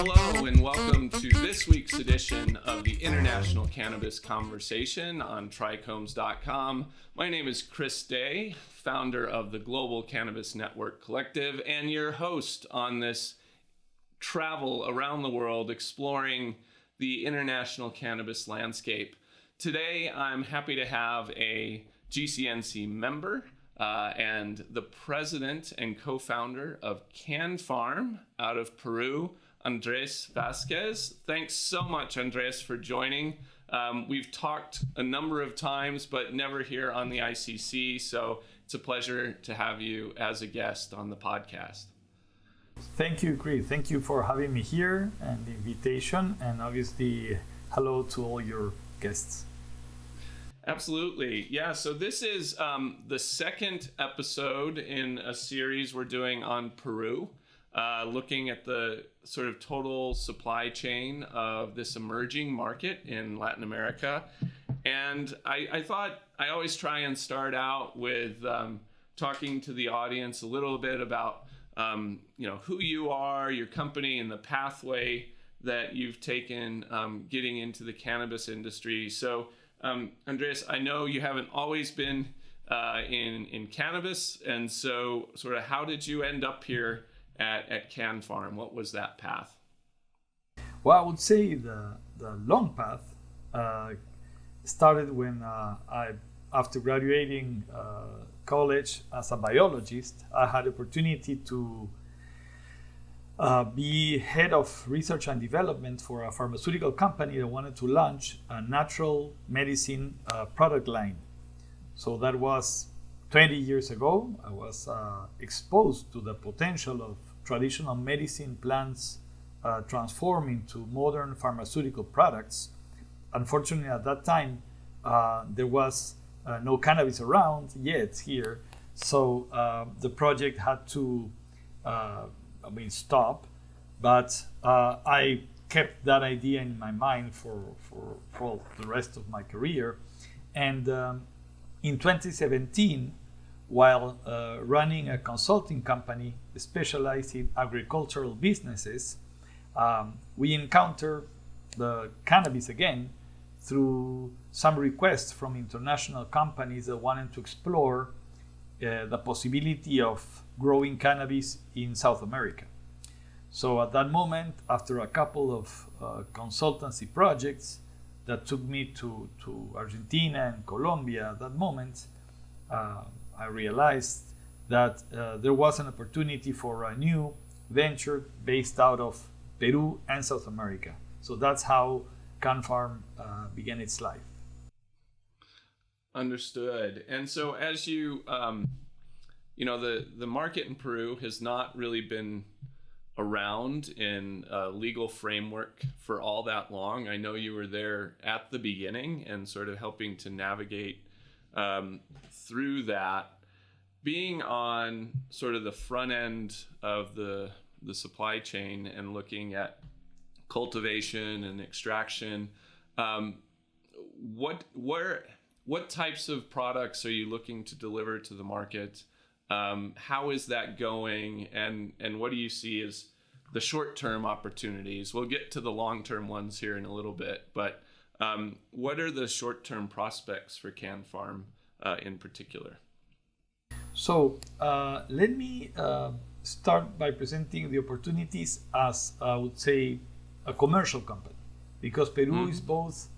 Hello and welcome to this week's edition of the International Cannabis Conversation on trichomes.com. My name is Chris Day, founder of the Global Cannabis Network Collective, and your host on this travel around the world exploring the international cannabis landscape. Today, I'm happy to have a GCNC member and the president and co-founder of Can Farm out of Peru, Andres Vazquez. Thanks so much, Andres, for joining. We've talked a number of times, but never here on the ICC, so it's a pleasure to have you as a guest on the podcast. Thank you, Chris. Thank you for having me here and the invitation, and obviously, hello to all your guests. Absolutely. Yeah, so this is the second episode in a series we're doing on Peru, looking at the sort of total supply chain of this emerging market in Latin America. And I thought I always try and start out with talking to the audience a little bit about who you are, your company, and the pathway that you've taken getting into the cannabis industry. So Andres, I know you haven't always been in cannabis, and so sort of how did you end up here at Can Farm? What was that path? Well, I would say the long path started when after graduating college as a biologist, I had the opportunity to be head of research and development for a pharmaceutical company that wanted to launch a natural medicine product line. So that was 20 years ago. I was exposed to the potential of traditional medicine plants transforming to modern pharmaceutical products. Unfortunately, at that time, there was no cannabis around yet here. So the project had to stop, but I kept that idea in my mind for the rest of my career. And in 2017, while running a consulting company specialized in agricultural businesses, we encountered the cannabis again through some requests from international companies that wanted to explore the possibility of growing cannabis in South America. So at that moment, after a couple of consultancy projects that took me to Argentina and Colombia, at that moment, I realized that there was an opportunity for a new venture based out of Peru and South America. So that's how Can Farm began its life. Understood. And so as you, the market in Peru has not really been around in a legal framework for all that long. I know you were there at the beginning and sort of helping to navigate through that. Being on sort of the front end of the supply chain and looking at cultivation and extraction, what types of products are you looking to deliver to the market? How is that going? And what do you see as the short-term opportunities? We'll get to the long-term ones here in a little bit, but what are the short-term prospects for Can Farm in particular? So let me start by presenting the opportunities as, I would say, a commercial company, because Peru is both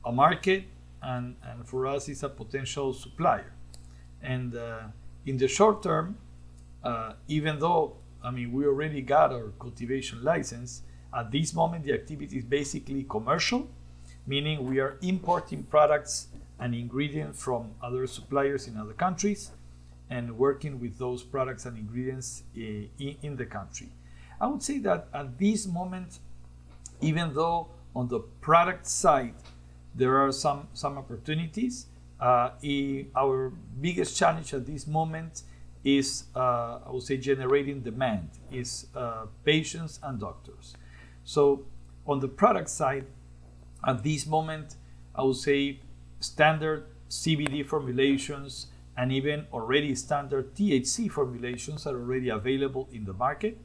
a market and for us it's a potential supplier. And in the short term, even though we already got our cultivation license, at this moment the activity is basically commercial, meaning we are importing products and ingredients from other suppliers in other countries and working with those products and ingredients in the country. I would say that at this moment, even though on the product side there are some opportunities, our biggest challenge at this moment is, I would say, generating demand, is patients and doctors. So on the product side, at this moment, I would say standard CBD formulations and even already standard THC formulations are already available in the market.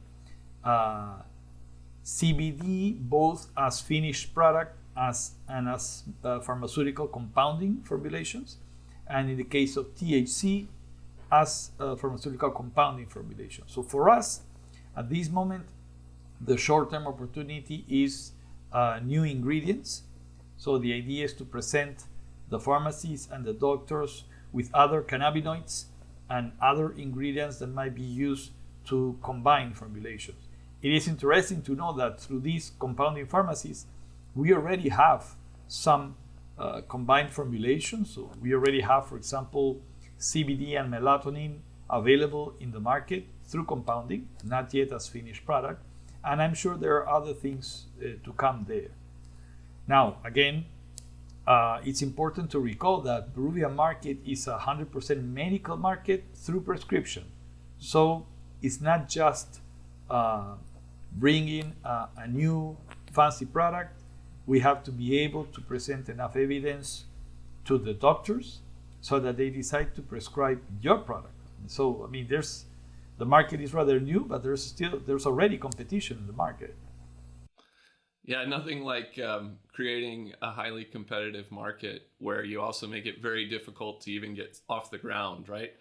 CBD both as finished product and as pharmaceutical compounding formulations, and in the case of THC as pharmaceutical compounding formulation. So for us, at this moment, the short-term opportunity is new ingredients. So the idea is to present the pharmacies and the doctors with other cannabinoids and other ingredients that might be used to combine formulations. It is interesting to know that through these compounding pharmacies, we already have some combined formulations. So we already have, for example, CBD and melatonin available in the market through compounding, not yet as finished product. And I'm sure there are other things to come there. Now, again, it's important to recall that Peruvian market is a 100% medical market through prescription. So it's not just bringing a new fancy product. We have to be able to present enough evidence to the doctors so that they decide to prescribe your product. So, I mean, the market is rather new, but there's already competition in the market. Yeah, nothing like creating a highly competitive market where you also make it very difficult to even get off the ground, right?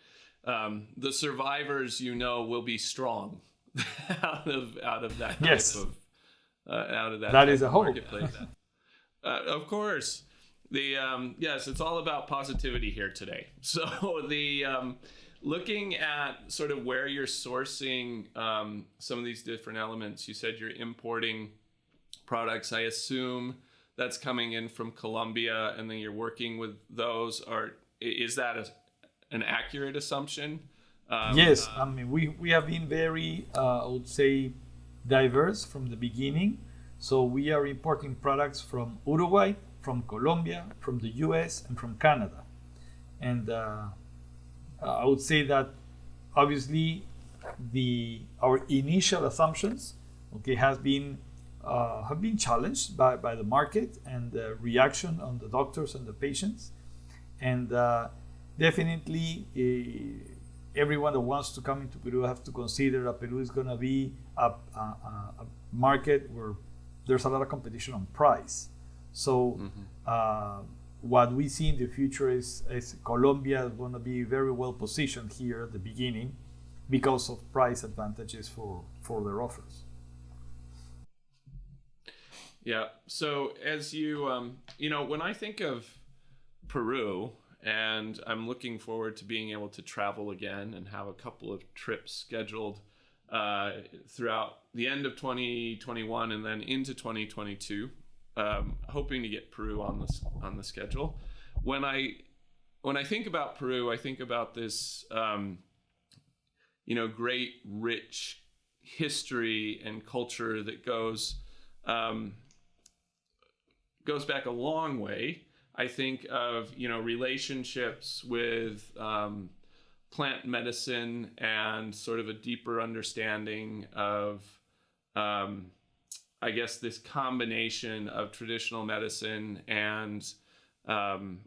The survivors, will be strong out of that type yes. of out of that. That is a hope. Marketplace. Of course, yes, it's all about positivity here today. So looking at sort of where you're sourcing some of these different elements, you said you're importing products. I assume that's coming in from Colombia, and then you're working with those. Is that an accurate assumption? Yes, I mean we have been very, I would say, diverse from the beginning. So we are importing products from Uruguay, from Colombia, from the US, and from Canada. And I would say that obviously our initial assumptions, have been challenged by the market and the reaction on the doctors and the patients. And definitely everyone that wants to come into Peru have to consider that Peru is going to be a market where there's a lot of competition on price. So what we see in the future is Colombia is going to be very well positioned here at the beginning because of price advantages for their offers. Yeah. So as you, when I think of Peru, and I'm looking forward to being able to travel again and have a couple of trips scheduled throughout the end of 2021 and then into 2022, hoping to get Peru on the schedule. When I think about Peru, I think about this, great, rich history and culture that goes back a long way. I think of, relationships with plant medicine and sort of a deeper understanding of, this combination of traditional medicine and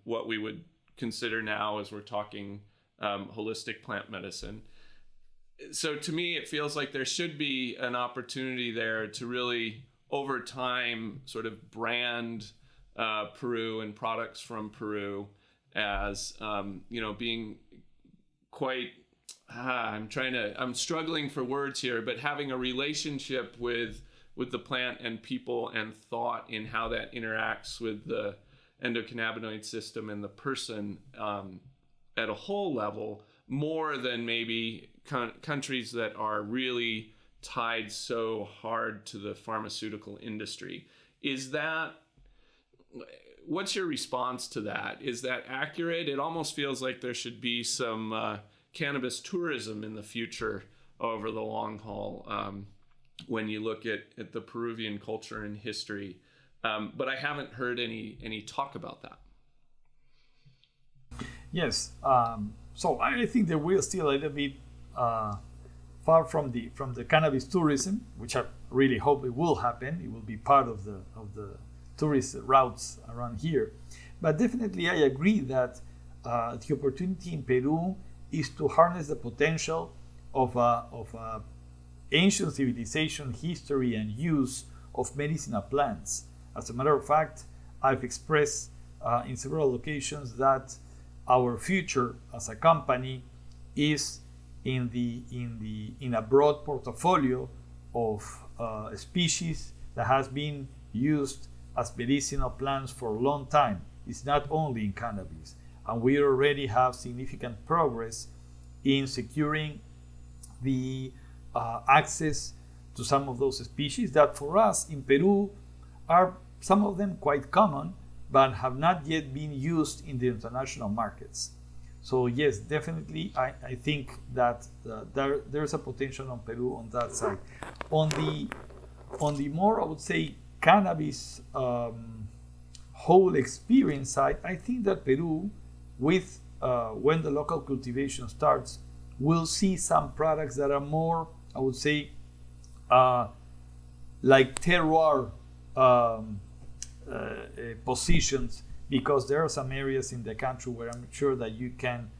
what we would consider now as we're talking holistic plant medicine. So to me, it feels like there should be an opportunity there to really, over time, sort of brand Peru and products from Peru as being quite I'm struggling for words here, but having a relationship with the plant and people and thought in how that interacts with the endocannabinoid system and the person at a whole level, more than maybe countries that are really tied so hard to the pharmaceutical industry. What's your response to that? Is that accurate? It almost feels like there should be some cannabis tourism in the future over the long haul when you look at the Peruvian culture and history. But I haven't heard any talk about that. Yes. So I think that we're still a little bit far from the cannabis tourism, which I really hope it will happen. It will be part of the tourist routes around here. But definitely I agree that the opportunity in Peru is to harness the potential of a ancient civilization, history, and use of medicinal plants. As a matter of fact, I've expressed in several occasions that our future as a company is in a broad portfolio of species that has been used as medicinal plants for a long time. It's not only in cannabis, and we already have significant progress in securing the access to some of those species that for us in Peru are some of them quite common, but have not yet been used in the international markets. So yes, definitely, I think that there's a potential on Peru on that side. On the more, I would say, cannabis whole experience side, I think that Peru, with when the local cultivation starts, will see some products that are more, I would say, like terroir positions, because there are some areas in the country where I'm sure that you can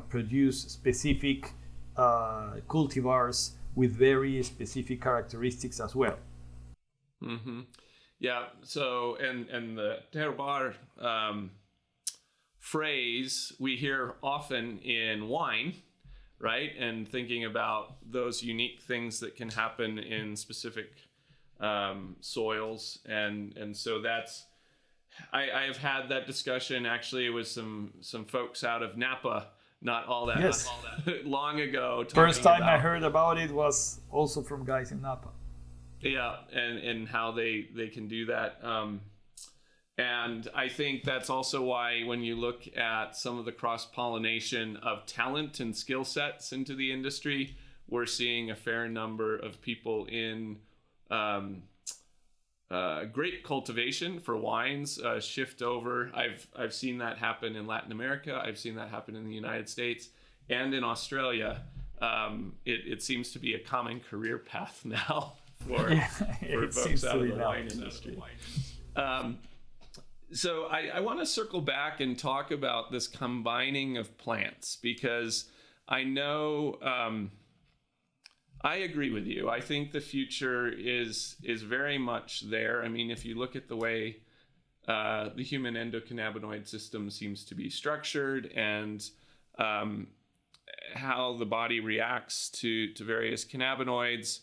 produce specific cultivars with very specific characteristics as well. Mm-hmm. Yeah. So, and the terroir phrase we hear often in wine, right? And thinking about those unique things that can happen in specific soils, and so that's I have had that discussion actually with some folks out of Napa not all that long ago. First time I heard about it was also from guys in Napa. Yeah, and how they can do that. And I think that's also why when you look at some of the cross-pollination of talent and skill sets into the industry, we're seeing a fair number of people in grape cultivation for wines shift over. I've seen that happen in Latin America. I've seen that happen in the United States and in Australia. It seems to be a common career path now for folks out of the wine industry. So I want to circle back and talk about this combining of plants, because I know I agree with you. I think the future is very much there. I mean, if you look at the way the human endocannabinoid system seems to be structured, and how the body reacts to various cannabinoids,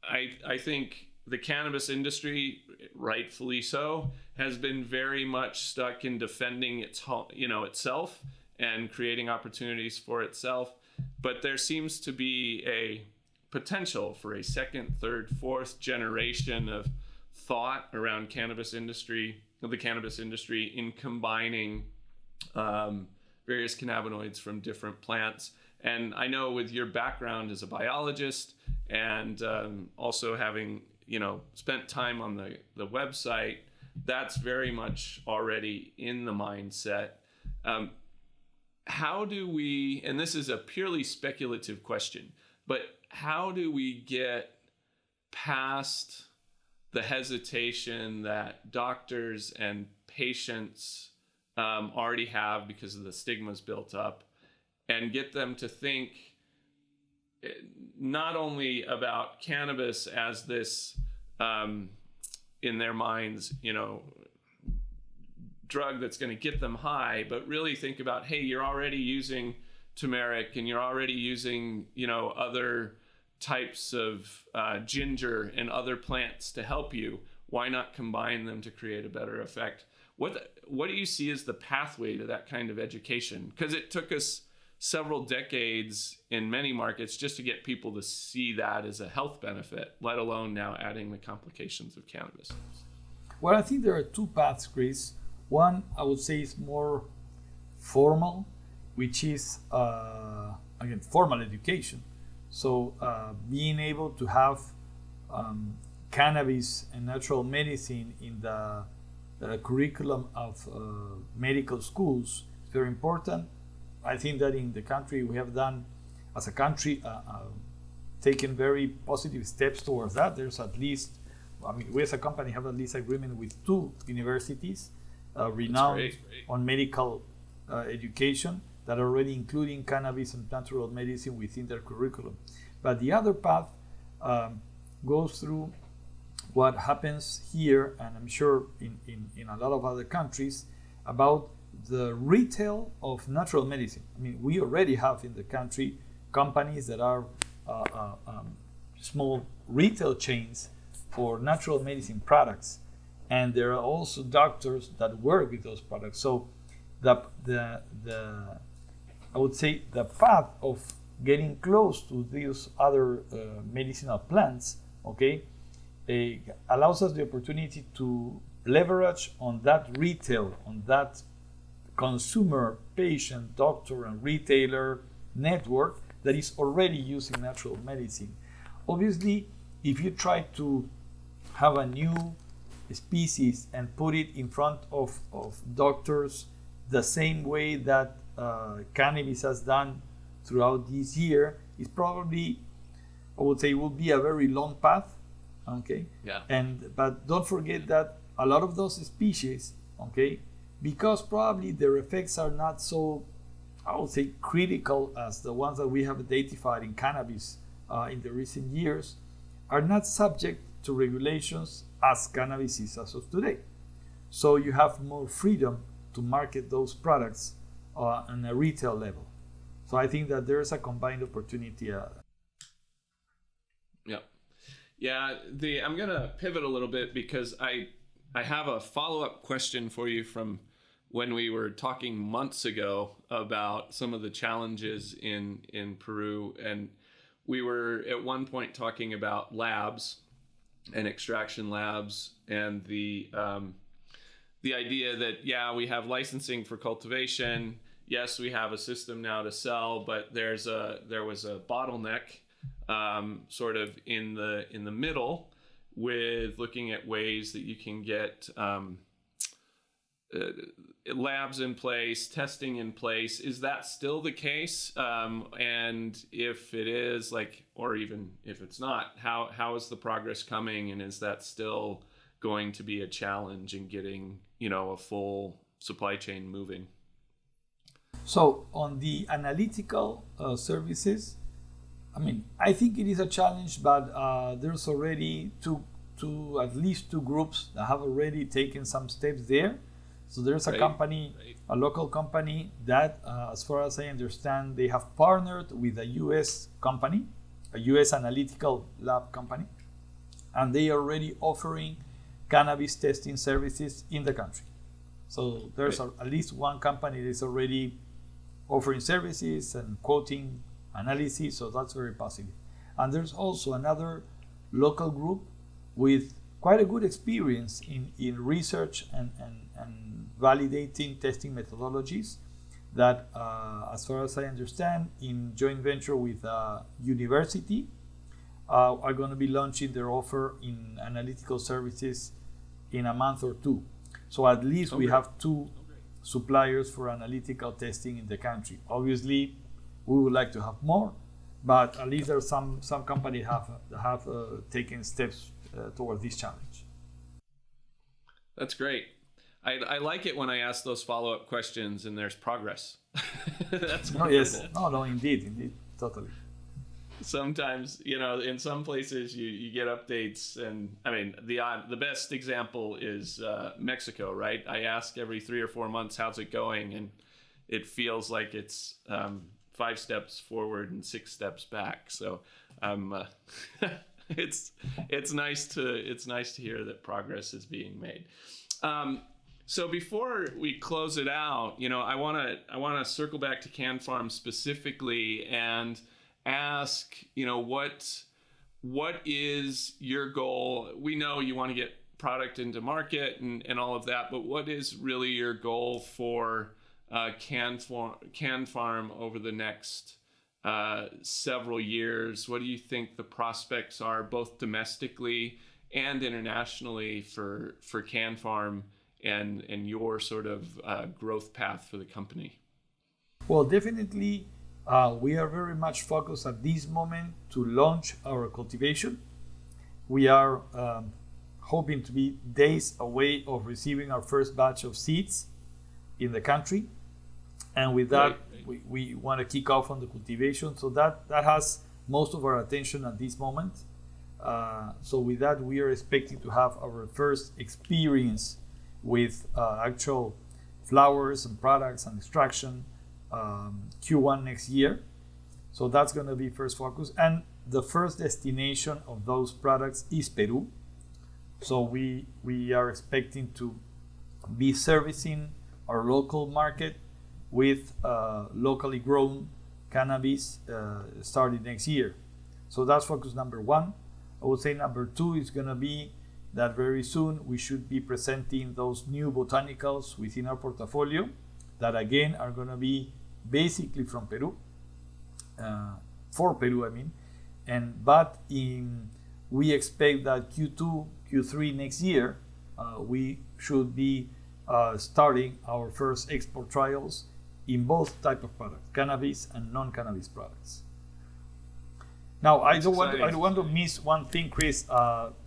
I think the cannabis industry, rightfully so, has been very much stuck in defending itself and creating opportunities for itself. But there seems to be a potential for a second, third, fourth generation of thought around the cannabis industry in combining various cannabinoids from different plants. And I know with your background as a biologist and also having spent time on the website, that's very much already in the mindset. How do we, and this is a purely speculative question, but how do we get past the hesitation that doctors and patients already have because of the stigmas built up, and get them to think not only about cannabis as this, in their minds, drug that's going to get them high, but really think about, hey, you're already using turmeric and you're already using, other types of ginger and other plants to help you. Why not combine them to create a better effect? What do you see as the pathway to that kind of education? Because it took us several decades in many markets just to get people to see that as a health benefit, let alone now adding the complications of cannabis. Well, I think there are two paths, Chris. One, I would say, is more formal, which is, again, formal education. So being able to have cannabis and natural medicine in the curriculum of medical schools is very important. I think that in the country we have done, as a country, taken very positive steps towards that. There's at least, we as a company have at least agreement with 2 universities renowned on medical education that are already including cannabis and natural medicine within their curriculum. But the other path goes through what happens here, and I'm sure in a lot of other countries, about the retail of natural medicine. I mean, we already have in the country companies that are small retail chains for natural medicine products, and there are also doctors that work with those products. So the I would say the path of getting close to these other medicinal plants, okay, allows us the opportunity to leverage on that retail, on that consumer, patient, doctor, and retailer network that is already using natural medicine. Obviously, if you try to have a new species and put it in front of doctors the same way that cannabis has done throughout this year, is probably, I would say, will be a very long path. Okay. Yeah. But don't forget that a lot of those species, okay, because probably their effects are not so, I would say, critical as the ones that we have identified in cannabis in the recent years, are not subject to regulations as cannabis is as of today. So you have more freedom to market those products on a retail level. So I think that there's a combined opportunity. Yeah. I'm gonna pivot a little bit because I have a follow-up question for you from when we were talking months ago about some of the challenges in Peru, and we were at one point talking about labs and extraction labs, and the idea that we have licensing for cultivation. Yes, we have a system now to sell, but there was a bottleneck sort of in the middle with looking at ways that you can get labs in place, testing in place. Is that still the case? And if it is, or even if it's not, how is the progress coming? And is that still going to be a challenge in getting, a full supply chain moving? So on the analytical services, I mean, I think it is a challenge, but there's already at least two groups that have already taken some steps there. So there's a company, a local company that, as far as I understand, they have partnered with a U.S. company, a U.S. analytical lab company, and they are already offering cannabis testing services in the country. So there's at least one company that is already offering services and quoting analysis, so that's very positive. And there's also another local group with quite a good experience in research and validating testing methodologies that, as far as I understand, in joint venture with a university, are going to be launching their offer in analytical services in a month or two. So at least we have two suppliers for analytical testing in the country. Obviously, we would like to have more, but at least there are some companies have taken steps toward this challenge. That's great. I like it when I ask those follow-up questions and there's progress. That's wonderful. Yes. No, indeed, totally. Sometimes, in some places you get updates, and I mean the best example is Mexico, right? I ask every 3 or 4 months, how's it going, and it feels like it's 5 steps forward and 6 steps back. So it's nice to hear that progress is being made. So before we close it out, I want to circle back to Can Farm specifically and ask, what is your goal? We know you want to get product into market and all of that, but what is really your goal for Can Farm over the next several years? What do you think the prospects are, both domestically and internationally, for Can Farm and your sort of growth path for the company? Well, definitely, we are very much focused at this moment to launch our cultivation. We are hoping to be days away of receiving our first batch of seeds in the country. And with that, we want to kick off on the cultivation. So that has most of our attention at this moment. So with that, we are expecting to have our first experience with actual flowers and products and extraction Q1 next year. So that's going to be first focus. And the first destination of those products is Peru. So we are expecting to be servicing our local market with locally grown cannabis starting next year. So that's focus number one. I would say number two is going to be that very soon we should be presenting those new botanicals within our portfolio that again are going to be basically from Peru, for Peru I mean, we expect that Q2, Q3 next year we should be starting our first export trials in both type of products, cannabis and non-cannabis products. Now, I don't want to miss one thing, Chris,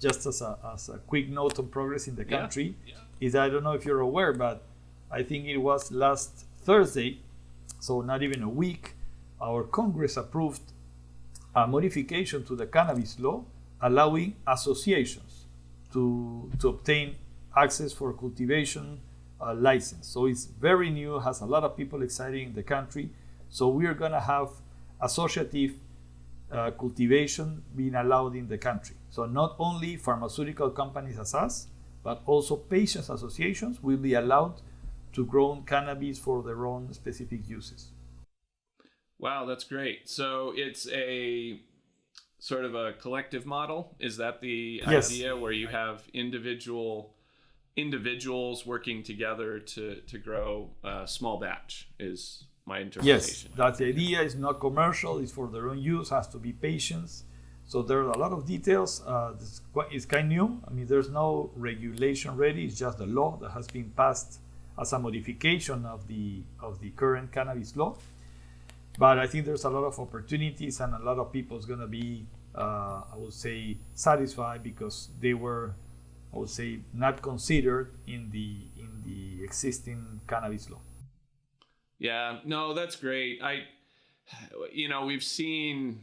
just as a quick note on progress in the country, is I don't know if you're aware, but I think it was last Thursday, so not even a week, our Congress approved a modification to the cannabis law allowing associations to obtain access for cultivation license. So it's very new, has a lot of people excited in the country. So we're going to have associative cultivation being allowed in the country. So not only pharmaceutical companies as us, but also patients associations will be allowed to grow cannabis for their own specific uses. Wow, that's great. So it's a sort of a collective model. Is that the idea where you have individuals working together to grow a small batch is my interpretation? Yes, that's the idea. It's not commercial. It's for their own use. Has to be patients. So there are a lot of details. It's kind of new. I mean, there's no regulation ready. It's just the law that has been passed as a modification of the current cannabis law. But I think there's a lot of opportunities and a lot of people is going to be, I would say, satisfied because they were, I would say, not considered in the existing cannabis law. Yeah, no, that's great. We've seen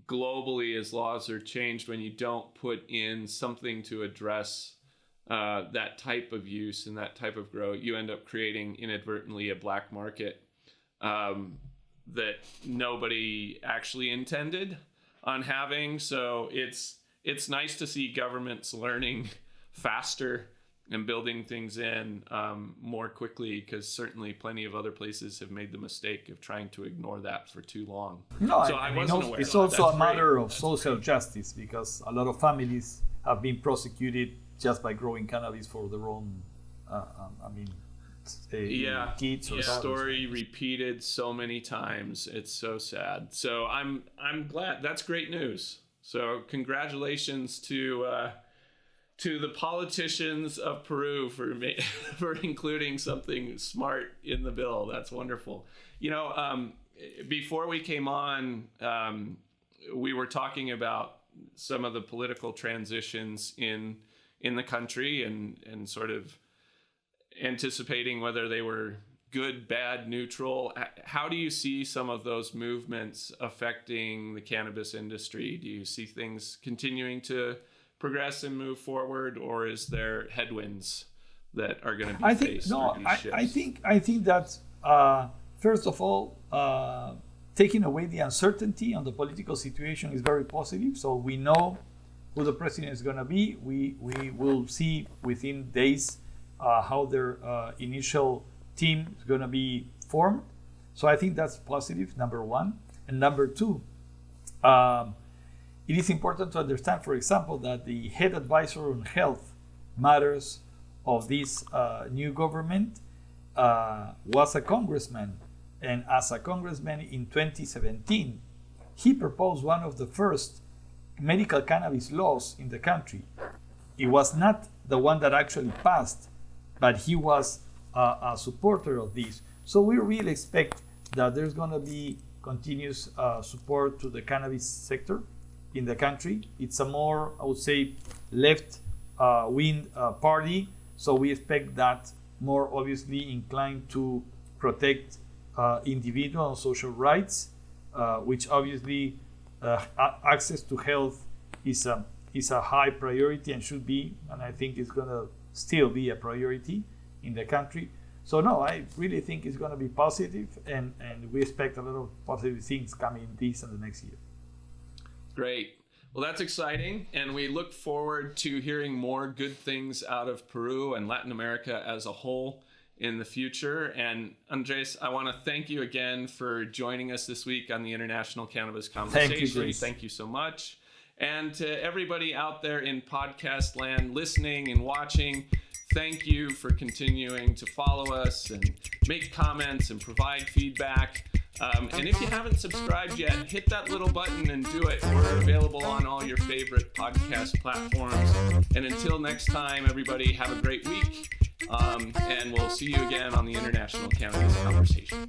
globally as laws are changed, when you don't put in something to address that type of use and that type of grow, you end up creating inadvertently a black market that nobody actually intended on having. So it's nice to see governments learning faster and building things in more quickly, because certainly plenty of other places have made the mistake of trying to ignore that for too long. No, so I wasn't aware. It's also a matter of social justice, because a lot of families have been prosecuted just by growing cannabis for their own, kids. Or story repeated so many times. It's so sad. So I'm glad. That's great news. So congratulations to the politicians of Peru for including something smart in the bill. That's wonderful. Before we came on, we were talking about some of the political transitions in the country and sort of anticipating whether they were good, bad, neutral. How do you see some of those movements affecting the cannabis industry? Do you see things continuing to progress and move forward, or is there headwinds that are going to be faced? I think that first of all, taking away the uncertainty on the political situation is very positive. So we know who the president is going to be. We will see within days how their initial team is going to be formed. So I think that's positive, number one. And number two, it is important to understand, for example, that the head advisor on health matters of this new government was a congressman. And as a congressman in 2017, he proposed one of the first medical cannabis laws in the country. It was not the one that actually passed, but he was a supporter of this. So we really expect that there's going to be continuous support to the cannabis sector in the country. It's a more, I would say, left-wing party. So we expect that more obviously inclined to protect individual and social rights, which obviously access to health is a is a high priority and should be, and I think it's going to still be a priority in the country. So no, I really think it's going to be positive, and we expect a lot of positive things coming this and the next year. Great. Well, that's exciting, and we look forward to hearing more good things out of Peru and Latin America as a whole in the future. And Andres, I want to thank you again for joining us this week on the International Cannabis Conversation. Thank you, Grace. Thank you so much. And to everybody out there in podcast land listening and watching, thank you for continuing to follow us and make comments and provide feedback. And if you haven't subscribed yet, hit that little button and do it. We're available on all your favorite podcast platforms. And until next time, everybody, have a great week. And we'll see you again on the International Cannabis Conversation.